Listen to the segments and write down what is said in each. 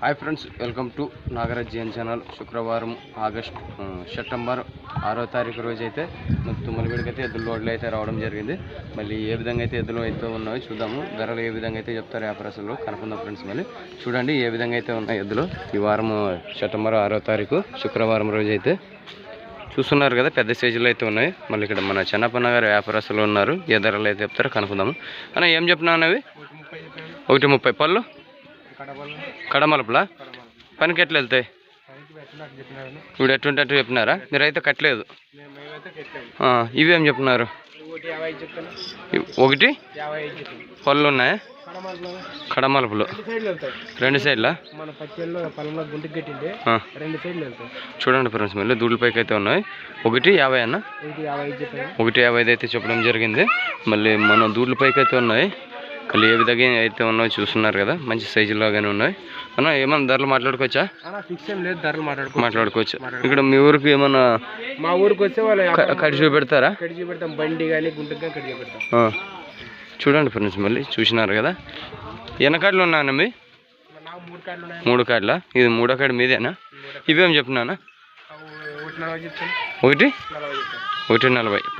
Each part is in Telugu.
Hi friends, welcome to Nagaraj GN channel. శుక్రవారం సెప్టెంబర్ 6వ తారీఖు రోజు అయితే తుమ్మలగూడికి అయితే ఎద్దుల లోడ్లు అయితే రావడం జరిగింది. మళ్ళీ ఏ విధంగా అయితే ఎద్దులు అయితే ఉన్నాయో చూద్దాము. ధరలు ఏ విధంగా అయితే చెప్తారు వ్యాపారస్తులు కనుక్కుందాం ఫ్రెండ్స్. మళ్ళీ చూడండి ఏ విధంగా అయితే ఉన్నాయి ఎద్దులు. ఈ వారం సెప్టెంబర్ 6వ తారీఖు శుక్రవారం రోజు అయితే చూస్తున్నారు కదా, పెద్ద సైజులు అయితే ఉన్నాయి. మళ్ళీ ఇక్కడ మన చెన్నపన్న గారు వ్యాపారస్తులు ఉన్నారు. ఏ ధరలు అయితే చెప్తారో కనుక్కుందాము. అన్న ఏం చెప్పినావు అవి? 1:30 పళ్ళు కడమలుపులా పనికి ఎట్లా వెళ్తాయి? ఇప్పుడు ఎటువంటి అటు చెప్పినారా? మీరైతే కట్టలేదు. ఇవేం చెప్తున్నారు? 1 పళ్ళు ఉన్నాయా? కడమలుపులు 2 సైడ్లా చూడండి ఫ్రెండ్స్. మళ్ళీ దూళ్ళ పైకి అయితే ఉన్నాయి. 1:50 అన్న, 1:50 అయితే చెప్పడం జరిగింది. మళ్ళీ మన దూళ్ళ పైకి అయితే ఉన్నాయి. మళ్ళీ ఏ విధంగా అయితే ఉన్నాయో చూస్తున్నారు కదా, మంచి సైజులాగానే ఉన్నాయి. అన్న ఏమన్నా ధరలు మాట్లాడుకోవచ్చా? మాట్లాడుకోవచ్చు. ఇక్కడ మీ ఊరికి ఏమన్నా మా ఊరికి వచ్చే వాళ్ళు కడి చూపెడతారా? బండి కానీ గుంటగా కడిగి పెడతాం. చూడండి ఫ్రెండ్స్, మళ్ళీ చూసినారు కదా. ఎన్ని కాడలు ఉన్నాయన్న మీ? 3 కాడలా? ఇది 3వ కాడ మీదేనా? ఇవేం చెప్తున్నానా? 1:40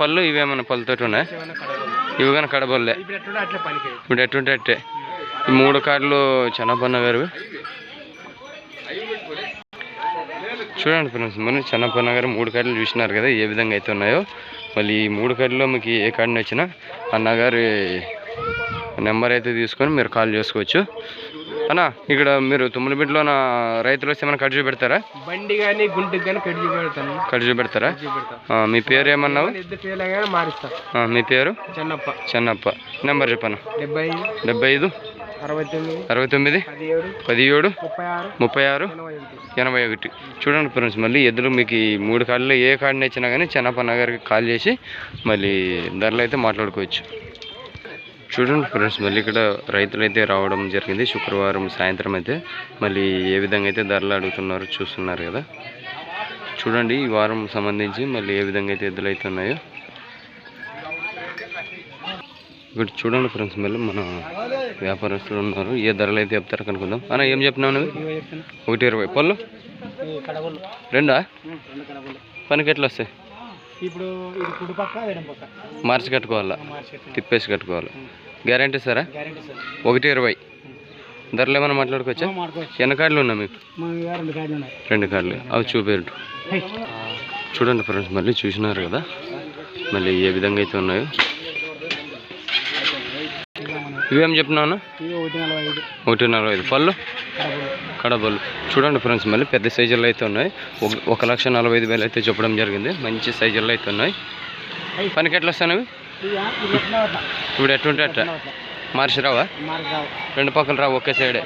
పళ్ళు. ఇవేమన్నా పళ్ళతోటి ఉన్నాయా? ఇవి కానీ కడబల్లే. ఇప్పుడు ఎట్టుంటే అట్టే. ఈ 3 కాడలు చెన్నపన్న గారు. చూడండి ఫ్రెండ్స్, మరి చెన్నపన్న గారు 3 కాడలు చూసినారు కదా ఏ విధంగా అయితే ఉన్నాయో. మళ్ళీ ఈ 3 కాడలో మీకు ఏ కాడని వచ్చినా అన్నగారి నెంబర్ అయితే తీసుకొని మీరు కాల్ చేసుకోవచ్చు. అన్న ఇక్కడ మీరు తుమ్మలబిడ్డలో రైతులు వస్తే ఏమైనా కడిచి పెడతారా? బండి కానీ గుంటకి కానీ కడిచి పెడతారా? మీ పేరు ఏమన్నావు? మీ పేరు? చెన్నప్ప. నెంబర్ చెప్పను. 75 69 17 36 81. చూడండి ఫ్రెండ్స్, మళ్ళీ ఎద్దులు మీకు ఈ 3 కాళ్ళలో ఏ కాడిని ఇచ్చినా కానీ చెన్నపన్న గారికి కాల్ చేసి మళ్ళీ ధరలు అయితే మాట్లాడుకోవచ్చు. చూడండి ఫ్రెండ్స్, మళ్ళీ ఇక్కడ రైతులు అయితే రావడం జరిగింది శుక్రవారం సాయంత్రం అయితే. మళ్ళీ ఏ విధంగా అయితే ధరలు అడుగుతున్నారో చూస్తున్నారు కదా. చూడండి ఈ వారం సంబంధించి మళ్ళీ ఏ విధంగా అయితే ఎద్దులు అయితే ఉన్నాయో ఇక్కడ చూడండి ఫ్రెండ్స్. మళ్ళీ మన వ్యాపారస్తులు ఉన్నారు. ఏ ధరలు అయితే చెప్తారో కనుక్కుందాం. అన్న ఏం చెప్పినావు నువ్వు? 1:20 పళ్ళు 2 పనికి ఎట్లా వస్తాయి? ఇప్పుడు మార్చి కట్టుకోవాలా? తిప్పేసి కట్టుకోవాలి. గ్యారంటీ సారా? 1:20 ధరలు ఏమైనా మాట్లాడుకోవచ్చా? ఎన్ని కార్డులు ఉన్నా మీకు? 2 కార్డులు. అవి చూపేరు. చూడండి ఫ్రెండ్స్, మళ్ళీ చూసినారు కదా మళ్ళీ ఏ విధంగా అయితే ఉన్నాయో. ఇవేం చెప్పినావు? 1:45 పళ్ళు కడబళ్ళు. చూడండి ఫ్రెండ్స్, మళ్ళీ పెద్ద సైజుల్లో అయితే ఉన్నాయి. 1,45,000 అయితే చెప్పడం జరిగింది. మంచి సైజుల్లో అయితే ఉన్నాయి. పనికి ఎట్లా వస్తాయి అవి? ఇప్పుడు ఎట్టుంటే అట్ట మార్చి రావా? 2 పక్కలు రావు, ఒకే సైడే.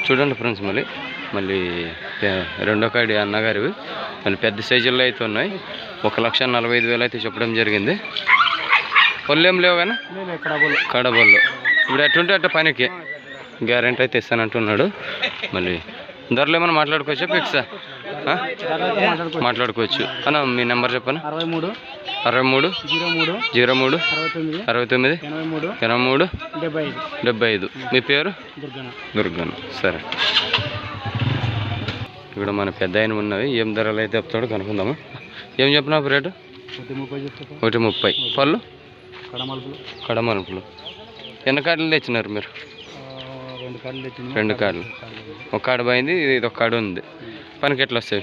చూడండి ఫ్రెండ్స్, మళ్ళీ 2వ కాడి అన్నగారివి మళ్ళీ పెద్ద సైజుల్లో అయితే ఉన్నాయి. 1,45,000 అయితే చెప్పడం జరిగింది. పళ్ళు ఏం లేవు కానీ కడబళ్ళు. ఇప్పుడు ఎట్టుంటే అట్ట పనికి గ్యారెంటీ అయితే ఇస్తానంటున్నాడు. మళ్ళీ ధరలు ఏమైనా మాట్లాడుకోవచ్చా? ఫిక్సా? మాట్లాడుకోవచ్చు. అన్న మీ నెంబర్ చెప్పనా? 63 03 69 83 75. మీ పేరు? దుర్గన్. సరే, ఇక్కడ మన పెద్ద ఆయన ఉన్నవి. ఏం ధరలు అయితే చెప్తాడో కనుక్కుందాము. ఏం చెప్పినావు రేటు? 1:30 పళ్ళు కడమలుపులు. ఎన్ని కార్డులు తెచ్చినారు మీరు? 2 కార్డులు. 1 కార్డు పోయింది, ఇది 1 కార్డు ఉంది. పనికి ఎట్లా వస్తాయి?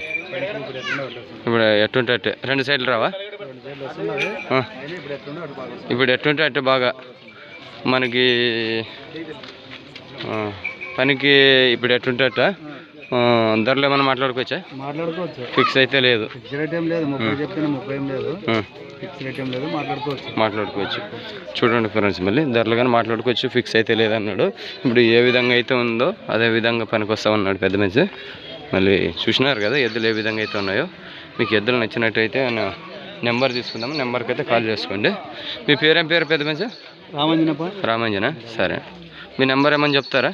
ఇప్పుడు ఎట్టుంటే అట్టే 2 సైడ్లు రావా? ఇప్పుడు ఎట్టుంటే అట్టే బాగా మనకి పనికి ఇప్పుడు ఎట్టుంటే అట్ట. ధరలు ఏమైనా మాట్లాడుకోవచ్చా? ఫిక్స్ అయితే లేదు. మాట్లాడుకోవచ్చు. చూడండి ఫ్రెండ్స్, మళ్ళీ ధరలు కానీ మాట్లాడుకోవచ్చు. ఫిక్స్ అయితే లేదన్నాడు. ఇప్పుడు ఏ విధంగా అయితే ఉందో అదే విధంగా పనికి వస్తామన్నాడు పెద్ద మనిషి. మళ్ళీ చూసినారు కదా ఎద్దులు ఏ విధంగా అయితే ఉన్నాయో. మీకు ఎద్దులు నచ్చినట్టయితే నెంబర్ తీసుకుందాము. నెంబర్కి అయితే కాల్ చేసుకోండి. మీ పేరేం పేరు పెద్ద మనిషి? రామంజన. సరే, మీ నెంబర్ ఏమని చెప్తారా?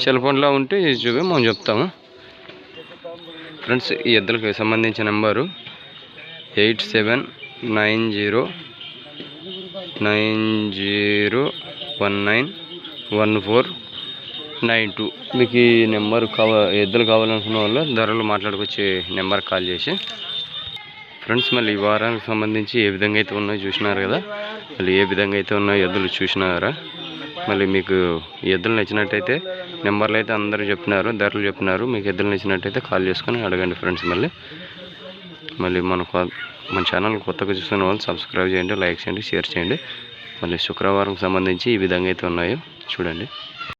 సెల్ ఫోన్లో ఉంటే చూపి మనం చెప్తాము. ఫ్రెండ్స్, ఈ ఎద్దులకు సంబంధించిన నెంబరు 8790 901914 92 మీకు ఈ నెంబర్ ఎద్దులు కావాలనుకున్న వాళ్ళు ధరలు మాట్లాడుకొచ్చే నెంబర్ కాల్ చేసి ఫ్రెండ్స్. మళ్ళీ ఈ వారానికి సంబంధించి ఏ విధంగా అయితే ఉన్నాయో చూసినారు కదా, మళ్ళీ ఏ విధంగా అయితే ఉన్నాయో ఎద్దులు చూసినారా. మళ్ళీ మీకు ఎద్దులు నచ్చినట్టయితే నెంబర్లు అయితే అందరూ చెప్పినారు, ధరలు చెప్పినారు. మీకు ఎద్దులు నచ్చినట్టయితే కాల్ చేసుకొని అడగండి ఫ్రెండ్స్. మళ్ళీ మన ఛానల్ కొత్తగా చూస్తున్న వాళ్ళు సబ్స్క్రైబ్ చేయండి, లైక్ చేయండి, షేర్ చేయండి. మళ్ళీ శుక్రవారం సంబంధించి ఈ విధంగా అయితే ఉన్నాయో చూడండి.